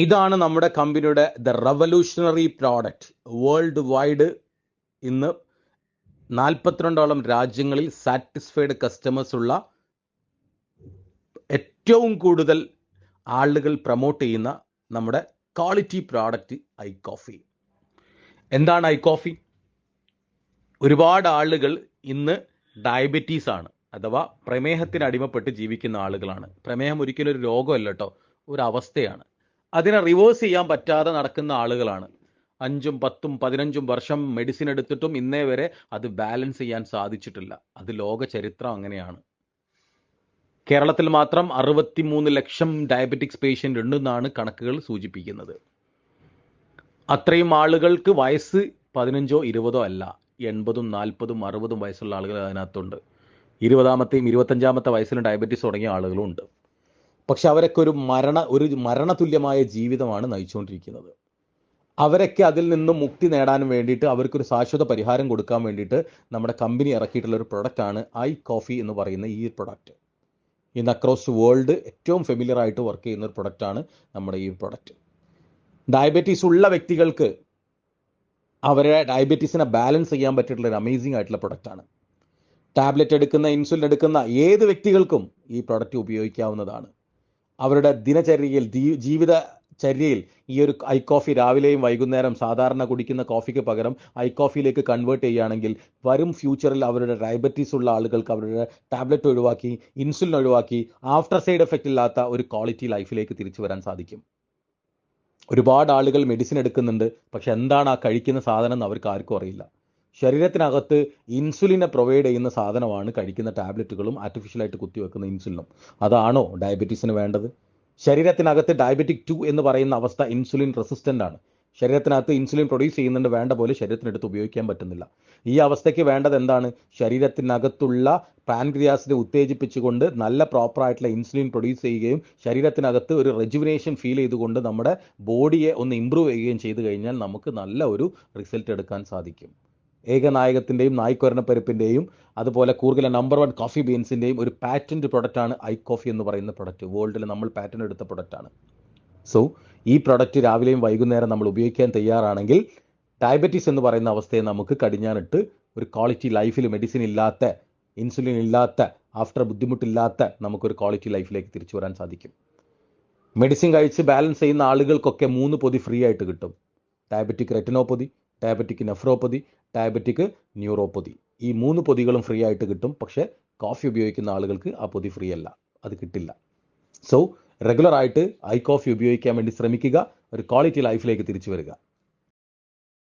ഇതാണ് നമ്മുടെ കമ്പനിയുടെ the revolutionary product. World wide ഇന്ന് 42ഓളം രാജ്യങ്ങളിൽ സാറ്റിസ്ഫൈഡ് കസ്റ്റമേഴ്സ് ഉള്ള, ഏറ്റവും കൂടുതൽ ആളുകൾ പ്രൊമോട്ട് ചെയ്യുന്ന നമ്മുടെ ക്വാളിറ്റി പ്രോഡക്റ്റ് ഐ കോഫി. എന്താണ് ഐ കോഫി? ഒരുപാട് ആളുകൾ ഇന്ന് ഡയബറ്റീസ് ആണ്, അഥവാ പ്രമേഹത്തിന് അടിമപ്പെട്ട് ജീവിക്കുന്ന ആളുകളാണ്. പ്രമേഹം ഒരിക്കലും ഒരു രോഗമല്ല കേട്ടോ, ഒരു അവസ്ഥയാണ്. അതിനെ റിവേഴ്സ് ചെയ്യാൻ പറ്റാതെ നടക്കുന്ന ആളുകളാണ്. 5ഉം 10ഉം 15ഉം വർഷം മെഡിസിൻ എടുത്തിട്ടും ഇന്നേ വരെ അത് ബാലൻസ് ചെയ്യാൻ സാധിച്ചിട്ടില്ല. അത് ലോക ചരിത്രം അങ്ങനെയാണ്. കേരളത്തിൽ മാത്രം 63 ലക്ഷം ഡയബറ്റിക്സ് പേഷ്യൻ്റ് ഉണ്ടെന്നാണ് കണക്കുകൾ സൂചിപ്പിക്കുന്നത്. അത്രയും ആളുകൾക്ക് വയസ്സ് 15ഓ 20ഓ അല്ല, 80ഉം 40ഉം 60ഉം വയസ്സുള്ള ആളുകൾ അതിനകത്തുണ്ട്. 20ാമത്തെയും 25ാമത്തെ വയസ്സിലും ഡയബറ്റീസ് തുടങ്ങിയ ആളുകളും ഉണ്ട്. പക്ഷെ അവരൊക്കെ ഒരു മരണതുല്യമായ ജീവിതമാണ് നയിച്ചുകൊണ്ടിരിക്കുന്നത്. അവരൊക്കെ അതിൽ നിന്നും മുക്തി നേടാൻ വേണ്ടിയിട്ട്, അവർക്കൊരു ശാശ്വത പരിഹാരം കൊടുക്കാൻ വേണ്ടിയിട്ട് നമ്മുടെ കമ്പനി ഇറക്കിയിട്ടുള്ള ഒരു പ്രൊഡക്റ്റാണ് ഐ കോഫി എന്ന് പറയുന്ന ഈ പ്രൊഡക്റ്റ്. ഇന്ന് അക്രോസ് വേൾഡ് ഏറ്റവും ഫെമിലിയർ ആയിട്ട് വർക്ക് ചെയ്യുന്ന ഒരു പ്രൊഡക്റ്റാണ് നമ്മുടെ ഈ പ്രൊഡക്റ്റ്. ഡയബറ്റീസ് ഉള്ള വ്യക്തികൾക്ക് അവരെ ഡയബറ്റീസിനെ ബാലൻസ് ചെയ്യാൻ പറ്റിയിട്ടുള്ള ഒരു അമേസിംഗ് ആയിട്ടുള്ള പ്രൊഡക്റ്റാണ്. ടാബ്ലറ്റ് എടുക്കുന്ന, ഇൻസുലിൻ എടുക്കുന്ന ഏത് വ്യക്തികൾക്കും ഈ പ്രൊഡക്റ്റ് ഉപയോഗിക്കാവുന്നതാണ്. അവരുടെ ദിനചര്യയിൽ, ജീവിതചര്യയിൽ ഈ ഒരു ഐ കോഫി രാവിലെയും വൈകുന്നേരം സാധാരണ കുടിക്കുന്ന കോഫിക്ക് പകരം ഐ കോഫിയിലേക്ക് കൺവേർട്ട് ചെയ്യുകയാണെങ്കിൽ വരും ഫ്യൂച്ചറിൽ അവരുടെ ഡയബറ്റീസ് ഉള്ള ആളുകൾക്ക് അവരുടെ ടാബ്ലറ്റ് ഒഴിവാക്കി, ഇൻസുലിൻ ഒഴിവാക്കി, ആഫ്റ്റർ സൈഡ് എഫക്റ്റ് ഇല്ലാത്ത ഒരു ക്വാളിറ്റി ലൈഫിലേക്ക് തിരിച്ചു വരാൻ സാധിക്കും. ഒരുപാട് ആളുകൾ മെഡിസിൻ എടുക്കുന്നുണ്ട്, പക്ഷെ എന്താണ് ആ കഴിക്കുന്ന സാധനം എന്ന് അവർക്ക് ആർക്കും അറിയില്ല. ശരീരത്തിനകത്ത് ഇൻസുലിനെ പ്രൊവൈഡ് ചെയ്യുന്ന സാധനമാണ് കഴിക്കുന്ന ടാബ്ലറ്റുകളും ആർട്ടിഫിഷ്യലായിട്ട് കുത്തിവെക്കുന്ന ഇൻസുലിനും. അതാണോ ഡയബറ്റീസിന് വേണ്ടത്? ശരീരത്തിനകത്ത് ഡയബറ്റിക് 2 എന്ന് പറയുന്ന അവസ്ഥ ഇൻസുലിൻ റെസിസ്റ്റൻ്റ് ആണ്. ശരീരത്തിനകത്ത് ഇൻസുലിൻ പ്രൊഡ്യൂസ് ചെയ്യുന്നുണ്ട്, വേണ്ട പോലെ ശരീരത്തിനടുത്ത് ഉപയോഗിക്കാൻ പറ്റുന്നില്ല. ഈ അവസ്ഥയ്ക്ക് വേണ്ടത് എന്താണ്? ശരീരത്തിനകത്തുള്ള പാൻക്രിയാസിനെ ഉത്തേജിപ്പിച്ചുകൊണ്ട് നല്ല പ്രോപ്പറായിട്ടുള്ള ഇൻസുലിൻ പ്രൊഡ്യൂസ് ചെയ്യുകയും ശരീരത്തിനകത്ത് ഒരു റെജുവിനേഷൻ ഫീൽ ചെയ്തുകൊണ്ട് നമ്മുടെ ബോഡിയെ ഒന്ന് ഇമ്പ്രൂവ് ചെയ്യുകയും ചെയ്തു കഴിഞ്ഞാൽ നമുക്ക് നല്ല ഒരു റിസൾട്ട് എടുക്കാൻ സാധിക്കും. ഏകനായകത്തിൻ്റെയും നായ്ക്കൊരണപ്പരിപ്പിൻ്റെയും അതുപോലെ കൂർഗിലെ നമ്പർ 1 കോഫി ബീൻസിൻ്റെയും ഒരു പാറ്റൻറ്റ് പ്രൊഡക്റ്റാണ് ഐ കോഫി എന്ന് പറയുന്ന പ്രൊഡക്റ്റ്. വേൾഡിൽ നമ്മൾ പാറ്റൻറ്റ് എടുത്ത പ്രൊഡക്റ്റാണ്. സോ ഈ പ്രൊഡക്റ്റ് രാവിലെയും വൈകുന്നേരം നമ്മൾ ഉപയോഗിക്കാൻ തയ്യാറാണെങ്കിൽ ഡയബറ്റീസ് എന്ന് പറയുന്ന അവസ്ഥയെ നമുക്ക് കടിഞ്ഞാനിട്ട് ഒരു ക്വാളിറ്റി ലൈഫിൽ, മെഡിസിൻ ഇല്ലാത്ത, ഇൻസുലിൻ ഇല്ലാത്ത, ആഫ്റ്റർ ബുദ്ധിമുട്ടില്ലാത്ത നമുക്കൊരു ക്വാളിറ്റി ലൈഫിലേക്ക് തിരിച്ചു വരാൻ സാധിക്കും. മെഡിസിൻ കഴിച്ച് ബാലൻസ് ചെയ്യുന്ന ആളുകൾക്കൊക്കെ 3 പൊതി ഫ്രീ ആയിട്ട് കിട്ടും. Diabetic retinopathy, diabetic nephropathy, diabetic neuropathy. ഈ 3 പൊതികളും ഫ്രീ ആയിട്ട് കിട്ടും. പക്ഷേ കോഫി ഉപയോഗിക്കുന്ന ആളുകൾക്ക് ആ പൊതി ഫ്രീ അല്ല, അത് കിട്ടില്ല. സോ റെഗുലർ ആയിട്ട് ഐ കോഫി ഉപയോഗിക്കാൻ വേണ്ടി ശ്രമിക്കുക. ഒരു ക്വാളിറ്റി ലൈഫിലേക്ക് തിരിച്ചു വരിക.